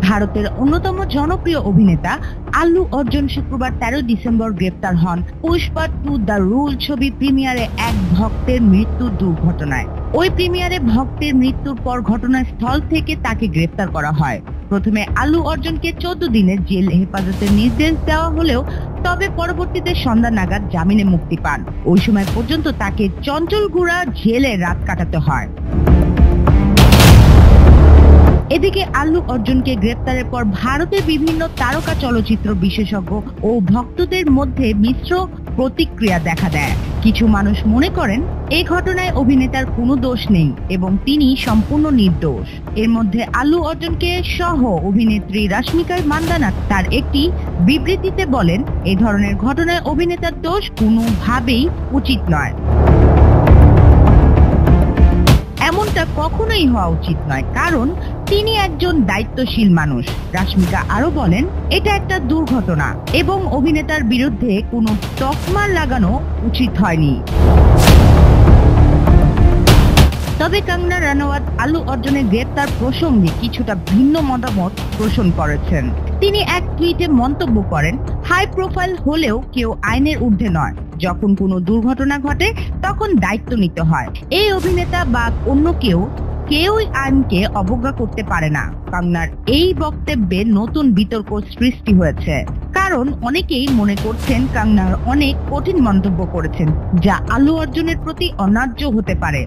ভারতের অন্যতম জনপ্রিয় অভিনেতা আল্লু অর্জুন শুক্রবার 13 ডিসেম্বর গ্রেপ্তার হন পুষ্পা 2 দ্য রুল ছবি প্রিমিয়ারে এক ভক্তের মৃত্যুর দুর্ঘটনায়। ওই প্রিমিয়ারে ভক্তের মৃত্যুর পর ঘটনাস্থল থেকে তাকে গ্রেপ্তার করা হয়। প্রথমে আল্লু অর্জুনকে 14 দিনের জেল হেফাজতের নির্দেশ দেওয়া হলেও তবে পরবর্তীতে সন্ধ্যা নাগাদ জামিনে মুক্তি পান। ওই সময় পর্যন্ত তাকে চঞ্চলগুড়া জেলে রাত কাটাতে হয়। এদিকে আল্লু অর্জুনকে গ্রেপ্তারের পর ভারতের বিভিন্ন তারকা চলচ্চিত্র বিশেষজ্ঞ ও ভক্তদের মধ্যে মিশ্র প্রতিক্রিয়া দেখা দেয়। কিছু মানুষ মনে করেন এই ঘটনায় অভিনেতার কোনো দোষ নেই এবং তিনি সম্পূর্ণ নির্দোষ। এর মধ্যে আল্লু অর্জুনকে সহ অভিনেত্রী রশ্মিকা মান্দানা তার একটি বিবৃতিতে বলেন, এই ধরনের ঘটনায় অভিনেতার দোষ কোনোভাবেই উচিত নয়। এমনটা কখনোই হওয়া উচিত নয়, কারণ তিনি একজন দায়িত্বশীল মানুষ। রশ্মিকা আরো বলেন, এটা একটা দুর্ঘটনা এবং অভিনেতার বিরুদ্ধে কোনো তকমা লাগানো উচিত হয়নি। তবে কঙ্গনা রানাওয়াত আল্লু অর্জুনের গ্রেপ্তার প্রসঙ্গে কিছুটা ভিন্ন মতামত পোষণ করেছেন। তিনি এক টুইটে মন্তব্য করেন, হাই প্রোফাইল হলেও কেউ আইনের ঊর্ধ্বে নয়। যখন কোনো দুর্ঘটনা ঘটে তখন দায়িত্ব নিতে হয়। এই অভিনেতা বা অন্য কেউই আইনকে অবজ্ঞা করতে পারে না। কঙ্গনার এই বক্তব্যে নতুন বিতর্ক সৃষ্টি হয়েছে, কারণ অনেকেই মনে করছেন কঙ্গনার অনেক কঠিন মন্তব্য করেছেন যা আল্লু অর্জুনের প্রতি অন্যায্য হতে পারে।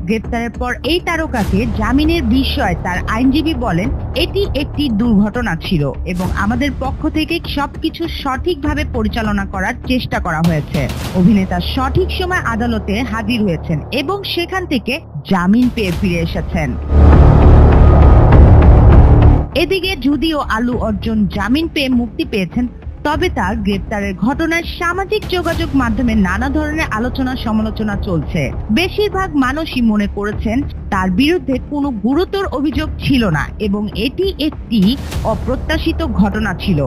গ্রেপ্তারের পর এই তারকাকে জামিনের বিষয়ে তার আইনজীবী বলেন, এটি একটি দুর্ঘটনা ছিল এবং আমাদের পক্ষ থেকে সবকিছু সঠিকভাবে পরিচালনা করার চেষ্টা করা হয়েছে। অভিনেতা সঠিক সময় আদালতে হাজির হয়েছেন এবং সেখান থেকে জামিন পেয়ে ফিরে এসেছেন। এদিকে যদিও আল্লু অর্জুন জামিন পেয়ে মুক্তি পেয়েছেন, তবে তার গ্রেপ্তারের ঘটনায় সামাজিক যোগাযোগ মাধ্যমে নানা ধরনের আলোচনা সমালোচনা চলছে। বেশিরভাগ মানুষই মনে করেছেন তার বিরুদ্ধে কোনো গুরুতর অভিযোগ ছিল না এবং এটি একটি অপ্রত্যাশিত ঘটনা ছিল।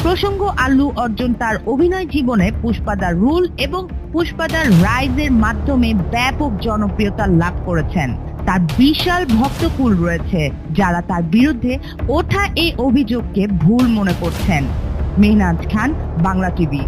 প্রসঙ্গ, আল্লু অর্জুন তার অভিনয় জীবনে পুষ্পা দ্য রুল এবং পুষ্পা দ্য রাইজের মাধ্যমে ব্যাপক জনপ্রিয়তা লাভ করেছেন। তার বিশাল ভক্তকুল রয়েছে যারা তার বিরুদ্ধে ওঠা এই অভিযোগকে ভুল মনে করছেন। মেহনাজ খান, বাংলা টিভি।